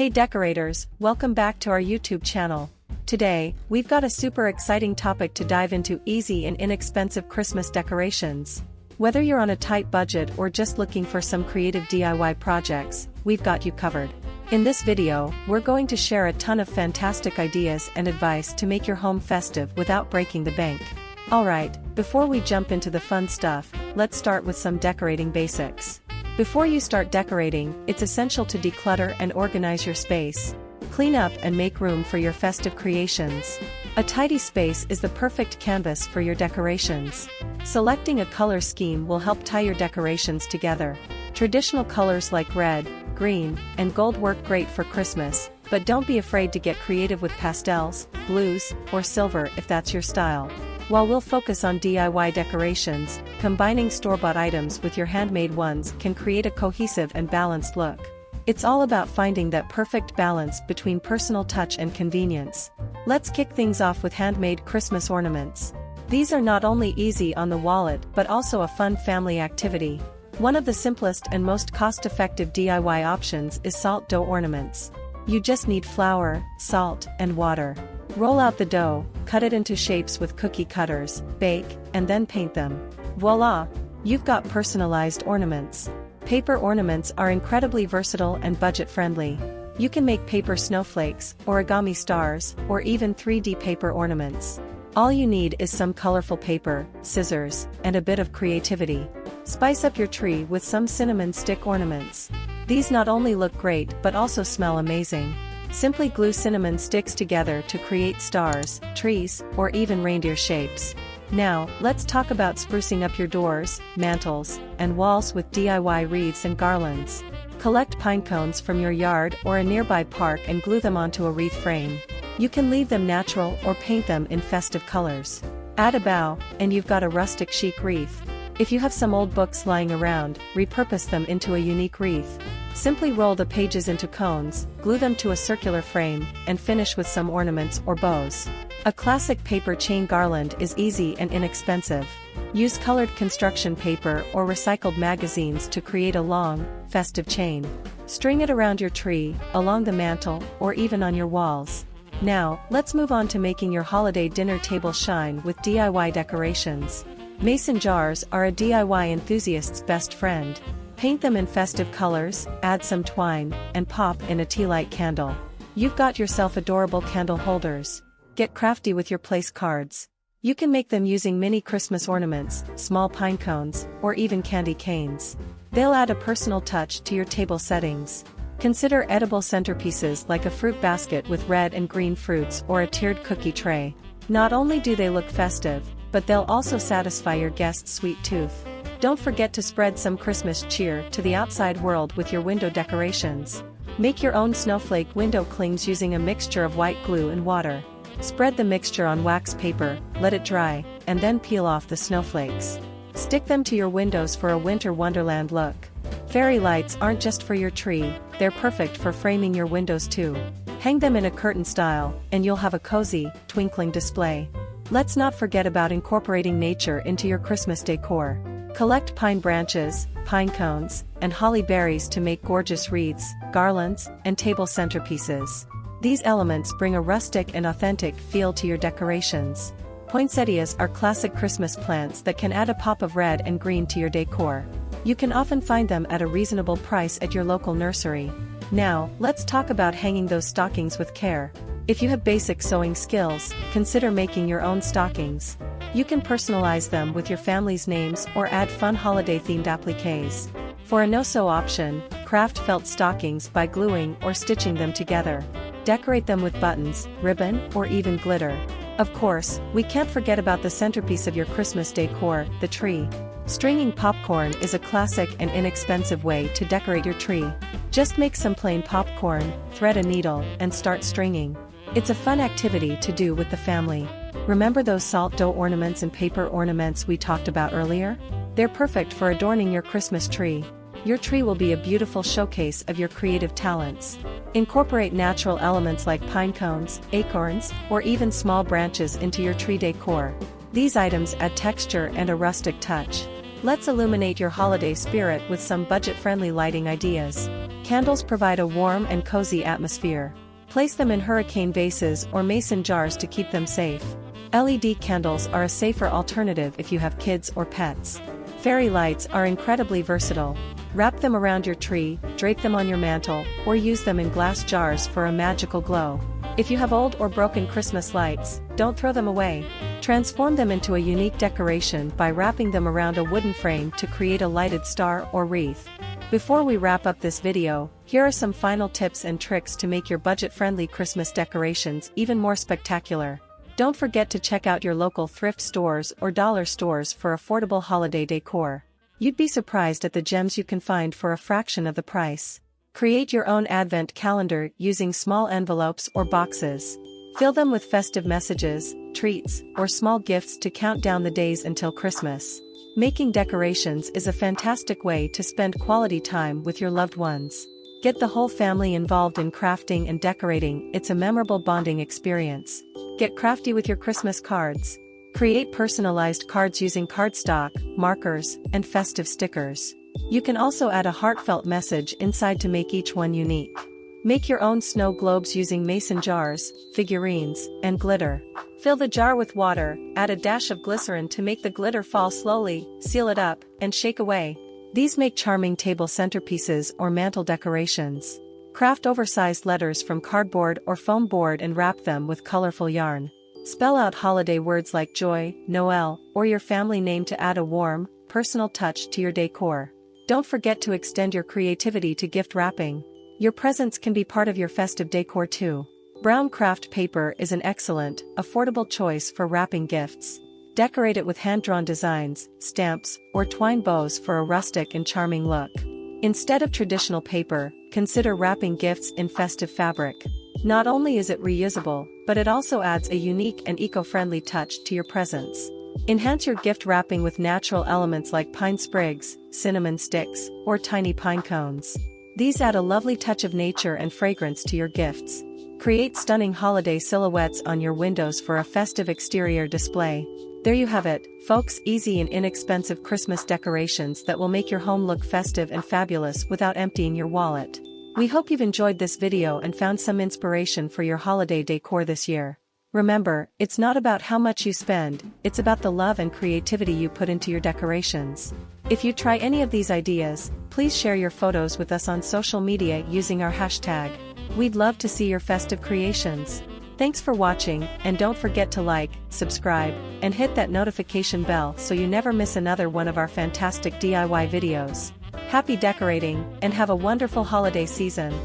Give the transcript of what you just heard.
Hey decorators, welcome back to our YouTube channel. Today, we've got a super exciting topic to dive into: easy and inexpensive Christmas decorations. Whether you're on a tight budget or just looking for some creative DIY projects, we've got you covered. In this video, we're going to share a ton of fantastic ideas and advice to make your home festive without breaking the bank. Alright, before we jump into the fun stuff, let's start with some decorating basics. Before you start decorating, it's essential to declutter and organize your space. Clean up and make room for your festive creations. A tidy space is the perfect canvas for your decorations. Selecting a color scheme will help tie your decorations together. Traditional colors like red, green, and gold work great for Christmas, but don't be afraid to get creative with pastels, blues, or silver if that's your style. While we'll focus on DIY decorations, combining store-bought items with your handmade ones can create a cohesive and balanced look. It's all about finding that perfect balance between personal touch and convenience. Let's kick things off with handmade Christmas ornaments. These are not only easy on the wallet but also a fun family activity. One of the simplest and most cost-effective DIY options is salt dough ornaments. You just need flour, salt, and water. Roll out the dough, cut it into shapes with cookie cutters, bake, and then paint them. Voila! You've got personalized ornaments. Paper ornaments are incredibly versatile and budget-friendly. You can make paper snowflakes, origami stars, or even 3D paper ornaments. All you need is some colorful paper, scissors, and a bit of creativity. Spice up your tree with some cinnamon stick ornaments. These not only look great but also smell amazing. Simply glue cinnamon sticks together to create stars, trees, or even reindeer shapes. Now, let's talk about sprucing up your doors, mantels, and walls with DIY wreaths and garlands. Collect pine cones from your yard or a nearby park and glue them onto a wreath frame. You can leave them natural or paint them in festive colors. Add a bow, and you've got a rustic chic wreath. If you have some old books lying around, repurpose them into a unique wreath. Simply roll the pages into cones, glue them to a circular frame, and finish with some ornaments or bows. A classic paper chain garland is easy and inexpensive. Use colored construction paper or recycled magazines to create a long, festive chain. String it around your tree, along the mantel, or even on your walls. Now, let's move on to making your holiday dinner table shine with DIY decorations. Mason jars are a DIY enthusiast's best friend. Paint them in festive colors, add some twine, and pop in a tea light candle. You've got yourself adorable candle holders. Get crafty with your place cards. You can make them using mini Christmas ornaments, small pine cones, or even candy canes. They'll add a personal touch to your table settings. Consider edible centerpieces like a fruit basket with red and green fruits or a tiered cookie tray. Not only do they look festive, but they'll also satisfy your guest's sweet tooth. Don't forget to spread some Christmas cheer to the outside world with your window decorations. Make your own snowflake window clings using a mixture of white glue and water. Spread the mixture on wax paper, let it dry, and then peel off the snowflakes. Stick them to your windows for a winter wonderland look. Fairy lights aren't just for your tree, they're perfect for framing your windows too. Hang them in a curtain style, and you'll have a cozy, twinkling display. Let's not forget about incorporating nature into your Christmas decor. Collect pine branches, pine cones, and holly berries to make gorgeous wreaths, garlands, and table centerpieces. These elements bring a rustic and authentic feel to your decorations. Poinsettias are classic Christmas plants that can add a pop of red and green to your decor. You can often find them at a reasonable price at your local nursery. Now, let's talk about hanging those stockings with care. If you have basic sewing skills, consider making your own stockings. You can personalize them with your family's names or add fun holiday-themed appliques. For a no-sew option, craft felt stockings by gluing or stitching them together. Decorate them with buttons, ribbon, or even glitter. Of course, we can't forget about the centerpiece of your Christmas decor, the tree. Stringing popcorn is a classic and inexpensive way to decorate your tree. Just make some plain popcorn, thread a needle, and start stringing. It's a fun activity to do with the family. Remember those salt dough ornaments and paper ornaments we talked about earlier? They're perfect for adorning your Christmas tree. Your tree will be a beautiful showcase of your creative talents. Incorporate natural elements like pine cones, acorns, or even small branches into your tree decor. These items add texture and a rustic touch. Let's illuminate your holiday spirit with some budget-friendly lighting ideas. Candles provide a warm and cozy atmosphere. Place them in hurricane vases or mason jars to keep them safe. LED candles are a safer alternative if you have kids or pets. Fairy lights are incredibly versatile. Wrap them around your tree, drape them on your mantle, or use them in glass jars for a magical glow. If you have old or broken Christmas lights, don't throw them away. Transform them into a unique decoration by wrapping them around a wooden frame to create a lighted star or wreath. Before we wrap up this video, here are some final tips and tricks to make your budget-friendly Christmas decorations even more spectacular. Don't forget to check out your local thrift stores or dollar stores for affordable holiday decor. You'd be surprised at the gems you can find for a fraction of the price. Create your own advent calendar using small envelopes or boxes. Fill them with festive messages, treats, or small gifts to count down the days until Christmas. Making decorations is a fantastic way to spend quality time with your loved ones. Get the whole family involved in crafting and decorating. It's a memorable bonding experience. Get crafty with your Christmas cards. Create personalized cards using cardstock, markers, and festive stickers. You can also add a heartfelt message inside to make each one unique. Make your own snow globes using mason jars, figurines, and glitter. Fill the jar with water, add a dash of glycerin to make the glitter fall slowly, seal it up, and shake away. These make charming table centerpieces or mantle decorations. Craft oversized letters from cardboard or foam board and wrap them with colorful yarn. Spell out holiday words like joy, Noel, or your family name to add a warm, personal touch to your decor. Don't forget to extend your creativity to gift wrapping. Your presents can be part of your festive decor too. Brown craft paper is an excellent, affordable choice for wrapping gifts. Decorate it with hand-drawn designs, stamps, or twine bows for a rustic and charming look. Instead of traditional paper, consider wrapping gifts in festive fabric. Not only is it reusable, but it also adds a unique and eco-friendly touch to your presents. Enhance your gift wrapping with natural elements like pine sprigs, cinnamon sticks, or tiny pine cones. These add a lovely touch of nature and fragrance to your gifts. Create stunning holiday silhouettes on your windows for a festive exterior display. There you have it, folks, easy and inexpensive Christmas decorations that will make your home look festive and fabulous without emptying your wallet. We hope you've enjoyed this video and found some inspiration for your holiday decor this year. Remember, it's not about how much you spend, it's about the love and creativity you put into your decorations. If you try any of these ideas, please share your photos with us on social media using our hashtag. We'd love to see your festive creations. Thanks for watching, and don't forget to like, subscribe, and hit that notification bell so you never miss another one of our fantastic DIY videos. Happy decorating, and have a wonderful holiday season.